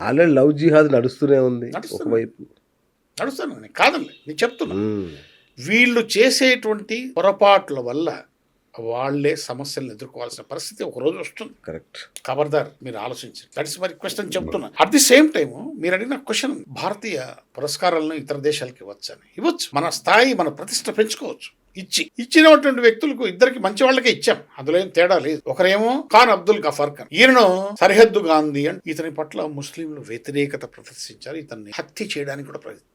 Already love జిహాద్ నడుస్తూనే ఉంది నడుస్తుంది ఒకవైపు. నడుస్తాను నేను కాదండి, నేను చెప్తున్నా. హ్మ్. వీళ్ళు చేసేటువంటి పొరపాట్ల వల్ల వాళ్ళే సమస్యలను ఎదుర్కోవాల్సిన పరిస్థితి ఒక రోజు వస్తుంది. కరెక్ట్. ఖబర్దార్, మీరు ఆలోచించండి. దట్స్ మై రిక్వెస్ట్ అని చెప్తున్నా. అట్ ది సేమ్ టైమ్ మీరు అడిగిన క్వశ్చన్, భారతీయ పురస్కారాలను ఇతర దేశాలకి ఇవ్వచ్చని. ఇవ్వచ్చు. మన స్థాయి, మన ప్రతిష్ట పెంచుకోవచ్చు. ఇచ్చినటువంటి వ్యక్తులకు ఇద్దరికి మంచి వాళ్ళకే ఇచ్చాం, అందులో ఏం తేడా లేదు. ఒకరేమో ఖాన్ అబ్దుల్ గఫార్ ఖాన్, ఈయనను సరిహద్దు గాంధీ అని. ఇతని పట్ల ముస్లింలు వ్యతిరేకత ప్రదర్శించారు, ఇతన్ని హత్య చేయడానికి కూడా ప్రయత్నించారు.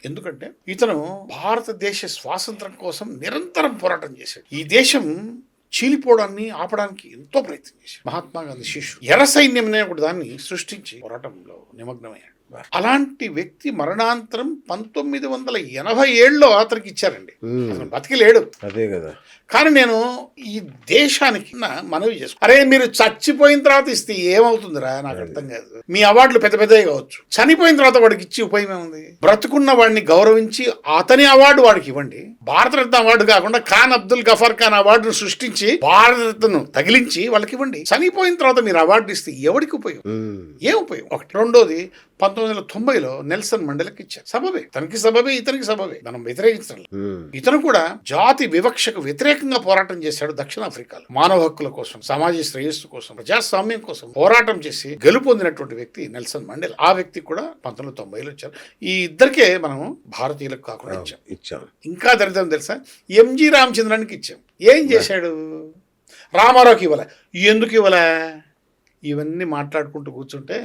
ఎందుకంటే ఇతను భారతదేశ స్వాతంత్రం కోసం నిరంతరం పోరాటం చేశాడు. ఈ దేశం చీలిపోవడాన్ని ఆపడానికి ఎంతో ప్రయత్నం చేశాడు. మహాత్మా గాంధీ శిష్యుడు. ఎర్ర సైన్యం అనే ఒకటి దాన్ని సృష్టించి పోరాటంలో నిమగ్నమయ్యాడు. అలాంటి వ్యక్తి మరణాంతరం 1987లో అతనికి ఇచ్చారండి. అతను బతికిలేడు. అదే కదా. కానీ నేను ఈ దేశానికి మనవి చేసుకో, అరే మీరు చచ్చిపోయిన తర్వాత ఇస్తే ఏమవుతుందిరా, నాకు అర్థం కాదు. మీ అవార్డులు పెద్ద పెద్దవి కావచ్చు, చనిపోయిన తర్వాత వాడికి ఇచ్చి ఉపయోగం ఏముంది? బ్రతుకున్న వాడిని గౌరవించి అతని అవార్డు వాడికి ఇవ్వండి. భారతరత్న అవార్డు కాకుండా ఖాన్ అబ్దుల్ గఫార్ ఖాన్ అవార్డును సృష్టించి భారతరత్నను తగిలించి వాళ్ళకి ఇవ్వండి. చనిపోయిన తర్వాత మీరు అవార్డు ఇస్తే ఎవరికి ఉపయోగం? ఏం ఉపయోగం? ఒకటి. రెండోది, 1990లో నెల్సన్ మండేలాకి ఇచ్చారు. సబబే, తనకి సబబే, ఇతనికి సబబే. మనం వ్యతిరేకించడం. ఇతను కూడా జాతి వివక్షకు వ్యతిరేకంగా పోరాటం చేశాడు దక్షిణాఫ్రికాలో. మానవ హక్కుల కోసం, సమాజ శ్రేయస్సు కోసం, ప్రజాస్వామ్యం కోసం పోరాటం చేసి గెలుపొందినటువంటి వ్యక్తి నెల్సన్ మండేలా. ఆ వ్యక్తి కూడా 1990లో ఇచ్చారు. ఈ ఇద్దరికే మనం భారతీయులకు కాకుండా ఇచ్చాం. ఇంకా దరిద్రం తెలుసా, ఎంజి రామచంద్రానికి ఇచ్చాం. ఏం చేశాడు? రామారావుకి ఇవ్వలే. ఎందుకు ఇవ్వలే? ఇవన్నీ మాట్లాడుకుంటూ కూర్చుంటే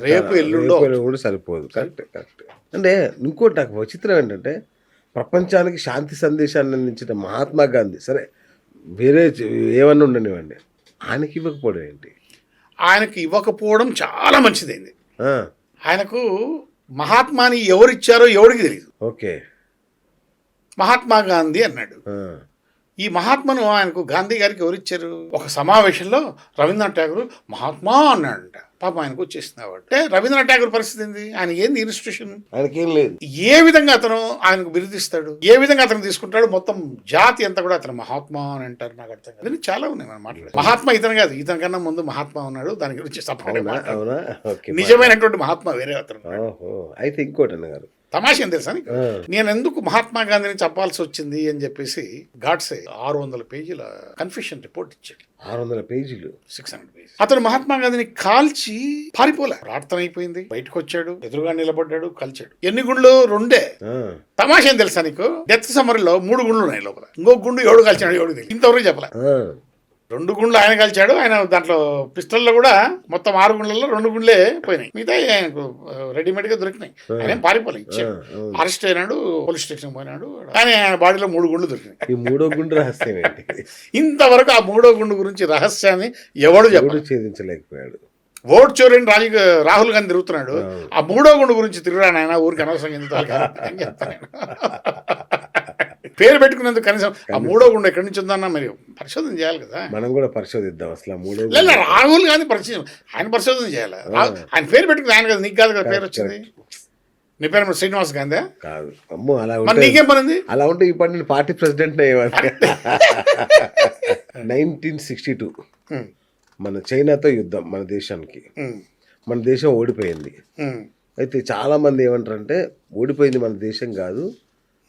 రేపు ఎల్లుండో కూడా సరిపోదు. Correct correct. అంటే ఇంకోటి నాకు విచిత్రం ఏంటంటే, ప్రపంచానికి శాంతి సందేశాన్ని అందించిన మహాత్మా గాంధీ, సరే వేరే ఏమన్నా ఉండనివ్వండి, ఆయనకి ఇవ్వకపోవడం ఏంటి? ఆయనకి ఇవ్వకపోవడం చాలా మంచిదైంది. ఆయనకు మహాత్మాని ఎవరిచ్చారో ఎవరికి తెలియదు. ఓకే. మహాత్మా గాంధీ అన్నాడు. ఈ మహాత్మను ఆయనకు గాంధీ గారికి ఎవరిచ్చారు? ఒక సమావేశంలో రవీంద్రనాథ్ ఠాగూర్ మహాత్మా అన్నాడంట. పాపం ఆయనకు వచ్చేసింది అవార్డు. అంటే రవీంద్రనాథ్ ఠాగూర్ పరిస్థితి ఏంది? ఆయన ఏంది ఇన్స్టిట్యూషన్? ఆయనకేం లేదు. ఏ విధంగా అతను ఆయనకు బిరుదిస్తాడు? ఏ విధంగా అతను తీసుకుంటాడు? మొత్తం జాతి అంతా కూడా అతను మహాత్మా అని అంటారు. నాకు అర్థం కాదు. చాలా ఉన్నాయి మనం మాట్లాడేది. మహాత్మా ఇతను కాదు, ఇతని కన్నా ముందు మహాత్మా ఉన్నాడు. దాని గురించి నిజమైనటువంటి మహాత్మా వేరే అతను. అయితే ఇంకోటి అన్నగారు, తమాష ఏం తెలుసా? నేను ఎందుకు మహాత్మా గాంధీని చెప్పాల్సి వచ్చింది అని చెప్పేసి గాడ్సే 600 పేజీల కన్ఫెషన్ రిపోర్ట్ ఇచ్చాడు. 600 పేజీలు, 600 పేజీలు. అతను మహాత్మా గాంధీని కాల్చి పారిపోలే. ప్రార్థన అయిపోయింది, బయటకు వచ్చాడు, ఎదురుగా నిలబడ్డాడు, కాల్చాడు. ఎన్ని గుండ్లు? 2. తమాష ఏం తెలుసా నీకు? డెత్ సమ్మరీలో 3 గుండ్లు ఉన్నాయి లోపల. ఇంకో గుండు ఎవడు కాల్చాడు ఎవడు తెలియదు. ఇంతవరకు చెప్పలే. 2 గుండ్లు ఆయన కాల్చాడు. ఆయన దాంట్లో పిస్టల్లో కూడా మొత్తం 6 గుండ్లలో 2 గుండ్లే పోయినాయి. మిగతా ఆయనకు రెడీమేడ్ గా దొరికినాయి. ఆయన పారిపోలే, ఇచ్చాడు. అరెస్ట్ అయినాడు, పోలీస్ స్టేషన్ పోయినాడు. కానీ ఆయన బాడీలో 3 గుండ్లు దొరికినాయి. ఈ 3వ గుండు రహస్యం ఏంటి? ఇంతవరకు ఆ 3వ గుండు గురించి రహస్యాన్ని ఎవడు ఛేదించలేకపోయాడు. ఓట్ చోరీని రాహుల్ గాంధీ తిరుగుతున్నాడు. ఆ 3వ గుండు గురించి తిరుగురాను ఆయన. ఊరికి అనవసరంగా ఎందుకు చెప్తాను. పేరు పెట్టుకునేందుకు కనీసం ఆ 3వ గుండు ఎక్కడి నుంచి ఉందన్నా మరి పరిశోధన చేయాలి కదా. మనం కూడా పరిశోధిద్దాం అసలు. 3వ లేదు, రాహుల్ గాంధీ ఆయన పరిశోధన చేయాలి. ఆయన పేరు పెట్టుకుని ఆయన కదా, నీకు కాదు కదా పేరు వచ్చింది. నీ పేరు శ్రీనివాస్ గాంధీ కాదు? అమ్మో, అలా నీకేం పనింది? అలా ఉంటే ఇప్పుడు నేను పార్టీ ప్రెసిడెంట్ 1962 మన చైనాతో యుద్ధం మన దేశానికి. మన దేశం ఓడిపోయింది. అయితే చాలా మంది ఏమంటారంటే, ఓడిపోయింది మన దేశం కాదు,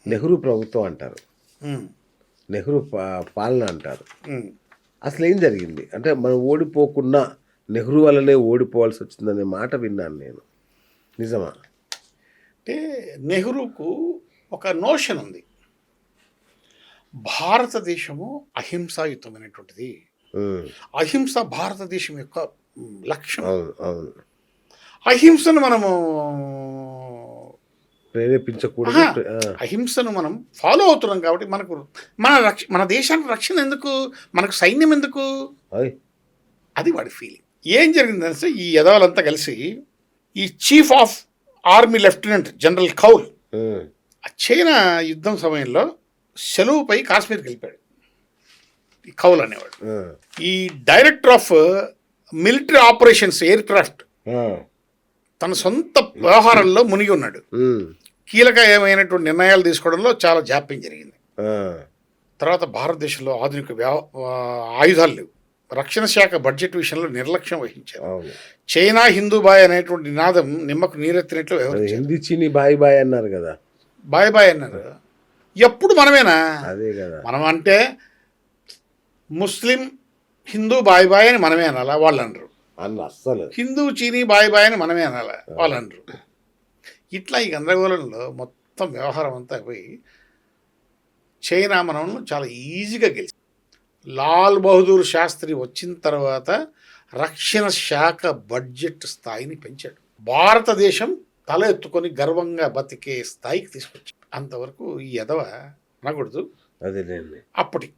నెహ్రూ ప్రభుత్వం అంటారు, నెహ్రూ పాలన అంటారు. అసలు ఏం జరిగింది అంటే, మనం ఓడిపోకుండా నెహ్రూ వల్లనే ఓడిపోవాల్సి వచ్చిందనే మాట విన్నాను నేను. నిజమా? అంటే నెహ్రూకు ఒక నోషన్ ఉంది, భారతదేశము అహింసాయుతమైనటువంటిది. అహింస భారతదేశం యొక్క లక్ష్యం. అహింసను మనము ప్రేరేపించకూడదు. అహింసను మనం ఫాలో అవుతున్నాం కాబట్టి మనకు మన దేశానికి రక్షణ ఎందుకు? మనకు సైన్యం ఎందుకు? అది వాడి ఫీలింగ్. ఏం జరిగిందంటే, ఈ యదవులంతా కలిసి ఈ chief of army lieutenant general Kaul China యుద్ధం సమయంలో సెలవుపై కాశ్మీర్కి వెళ్ళిపోయాడు. ఈ కౌల్ అనేవాడు. ఈ director of military operations aircraft తన సొంత వ్యవహారాల్లో మునిగి ఉన్నాడు. కీలకమైనటువంటి నిర్ణయాలు తీసుకోవడంలో చాలా జాప్యం జరిగింది. తర్వాత భారతదేశంలో ఆధునిక ఆయుధాలు లేవు, రక్షణ శాఖ బడ్జెట్ విషయంలో నిర్లక్ష్యం వహించారు. అవును. చైనా హిందూబాయ్ అనేటువంటి నినాదం నిమ్మకు నీరెత్తినట్లు అది వ్యవహరించారు. హిందీ చీని బాయ్ బాయ్ అన్నారు కదా. బాయ్ బాయ్ అన్నారు. ఎప్పుడు మనమేనా? అదే కదా. మనం అంటే ముస్లిం హిందూ బాయ్ బాయ్ అని మనమే అనాలా? వాళ్ళు అనరు. అస్సలు హిందూ చీనీ బాయ్ బాయ్ అని మనమే అనాలా? వాళ్ళు అనరు. ఇట్లా ఈ గందరగోళంలో మొత్తం వ్యవహారం అంతా పోయి చైనా మనల్ని చాలా ఈజీగా గెలిచి లాల్ బహదూర్ శాస్త్రి వచ్చిన తర్వాత రక్షణ శాఖ బడ్జెట్ స్థాయిని పెంచాడు. భారతదేశం తల ఎత్తుకొని గర్వంగా బతికే స్థాయికి తీసుకొచ్చాడు. అంతవరకు ఈ ఎదవ అనకూడదు. అదేలేండి. అప్పటి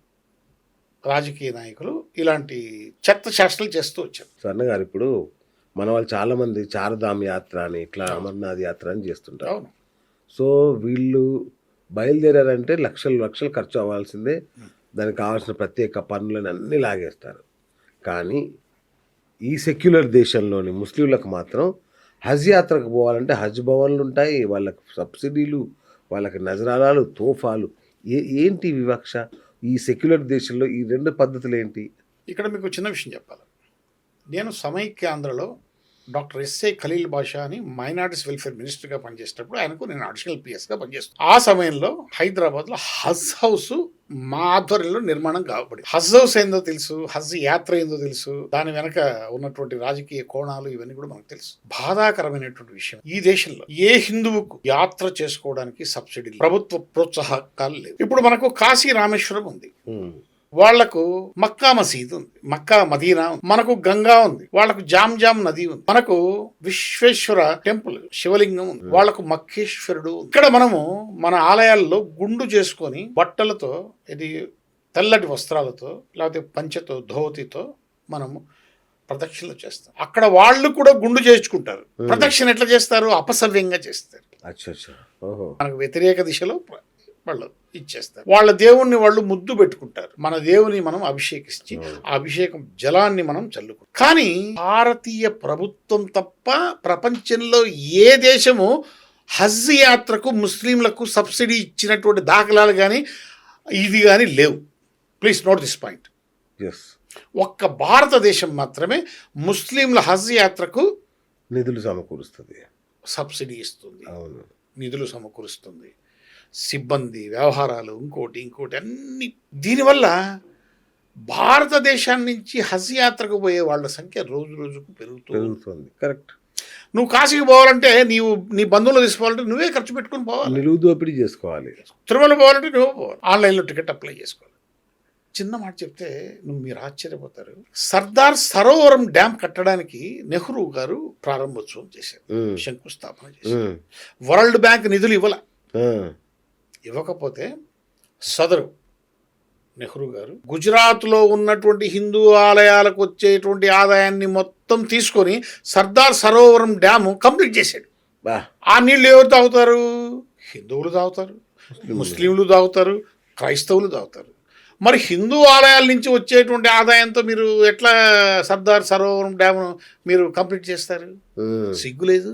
రాజకీయ నాయకులు ఇలాంటి చెత్త శాస్త్రాలు చేస్తూ వచ్చారు. స్వర్ణగారు, ఇప్పుడు మన వాళ్ళు చాలా మంది చారధామ్ యాత్ర అని ఇట్లా అమర్నాథ్ యాత్ర అని చేస్తుంటారు. అవును. సో వీళ్ళు బయలుదేరారంటే లక్షలు లక్షలు ఖర్చు అవ్వాల్సిందే. దానికి కావాల్సిన ప్రత్యేక పనులను అన్నీ లాగేస్తారు. కానీ ఈ సెక్యులర్ దేశంలోని ముస్లింలకు మాత్రం హజ్ యాత్రకు పోవాలంటే హజ్ భవన్లు ఉంటాయి, వాళ్ళకి సబ్సిడీలు, వాళ్ళకి నజరానాలు, తోఫాలు. ఏంటి వివక్ష? ఈ సెక్యులర్ దేశంలో ఈ రెండు పద్ధతులు ఏంటి? ఇక్కడ మీకు చిన్న విషయం చెప్పాలి. నేను సమైక్యాంధ్రలో డాక్టర్ ఎస్ఏ ఖలీల్ బాషా అని మైనారిటీస్ వెల్ఫేర్ మినిస్టర్గా పనిచేసేటప్పుడు ఆయనకు నేను అడిషనల్ పిఎస్గా పనిచేస్తాను. ఆ సమయంలో హైదరాబాద్లో హజ్ హౌస్ మా ఆధ్వర్యంలో నిర్మాణం కాబడి. హజ్ హౌస్ ఏందో తెలుసు, హజ్ యాత్ర ఏందో తెలుసు, దాని వెనక ఉన్నటువంటి రాజకీయ కోణాలు ఇవన్నీ కూడా మనకు తెలుసు. బాధాకరమైనటువంటి విషయం, ఈ దేశంలో ఏ హిందువుకు యాత్ర చేసుకోవడానికి సబ్సిడీ, ప్రభుత్వ ప్రోత్సాహకాలు లేవు. ఇప్పుడు మనకు కాశీ రామేశ్వరం ఉంది, వాళ్లకు మక్కా మసీద్ ఉంది, మక్కా మదీనా ఉంది. మనకు గంగా ఉంది, వాళ్లకు జామ్ నది ఉంది. మనకు విశ్వేశ్వర టెంపుల్ శివలింగం ఉంది, వాళ్లకు మక్కేశ్వరుడు ఉంది. ఇక్కడ మనము మన ఆలయాల్లో గుండు చేసుకొని బట్టలతో, ఇది తెల్లటి వస్త్రాలతో లేకపోతే పంచెతో ధోతితో మనము ప్రదక్షిణలు చేస్తాం. అక్కడ వాళ్ళు కూడా గుండు చేసుకుంటారు. ప్రదక్షిణ ఎట్లా చేస్తారు? అపసవ్యంగా చేస్తారు. మనకు వ్యతిరేక దిశలో వాళ్ళు ఇచ్చేస్తారు. వాళ్ళ దేవుణ్ణి వాళ్ళు ముద్దు పెట్టుకుంటారు. మన దేవుని మనం అభిషేకించి ఆ అభిషేకం జలాన్ని మనం చల్లుకుంటాం. కానీ భారతీయ ప్రభుత్వం తప్ప ప్రపంచంలో ఏ దేశము హజ్ యాత్రకు ముస్లింలకు సబ్సిడీ ఇచ్చినటువంటి దాఖలాలు కానీ ఇది కానీ లేవు. Please note this point. ఒక్క భారతదేశం మాత్రమే ముస్లింల హజ్ యాత్రకు నిధులు సమకూరుస్తుంది, సబ్సిడీ ఇస్తుంది, నిధులు సమకూరుస్తుంది, సిబ్బంది, వ్యవహారాలు, ఇంకోటి అన్ని. దీనివల్ల భారతదేశం నుంచి హజ్ యాత్రకు పోయే వాళ్ళ సంఖ్య రోజు రోజుకు పెరుగుతుంది. కరెక్ట్. నువ్వు కాశీకి పోవాలంటే నీ బంధువులు తీసుకోవాలంటే నువ్వే ఖర్చు పెట్టుకుని పోవాలి, నిలువు దోపిడీ చేసుకోవాలి. తిరుమల పోవాలంటే నువ్వే పోవాలి, ఆన్లైన్లో టికెట్ అప్లై చేసుకోవాలి. చిన్న మాట చెప్తే మీరు ఆశ్చర్యపోతారు. సర్దార్ సరోవరం డ్యామ్ కట్టడానికి నెహ్రూ గారు ప్రారంభోత్సవం చేశారు, శంకుస్థాపన చేశారు. వరల్డ్ బ్యాంక్ నిధులు ఇవ్వకపోతే సదరు నెహ్రూ గారు గుజరాత్లో ఉన్నటువంటి హిందూ ఆలయాలకు వచ్చేటువంటి ఆదాయాన్ని మొత్తం తీసుకొని సర్దార్ సరోవరం డ్యాము కంప్లీట్ చేశాడు. ఆ నీళ్ళు ఎవరు తాగుతారు? హిందువులు తాగుతారు, ముస్లింలు తాగుతారు, క్రైస్తవులు తాగుతారు. మరి హిందూ ఆలయాల నుంచి వచ్చేటువంటి ఆదాయంతో మీరు ఎట్లా సర్దార్ సరోవరం డ్యామ్ మీరు కంప్లీట్ చేస్తారు? సిగ్గులేదు.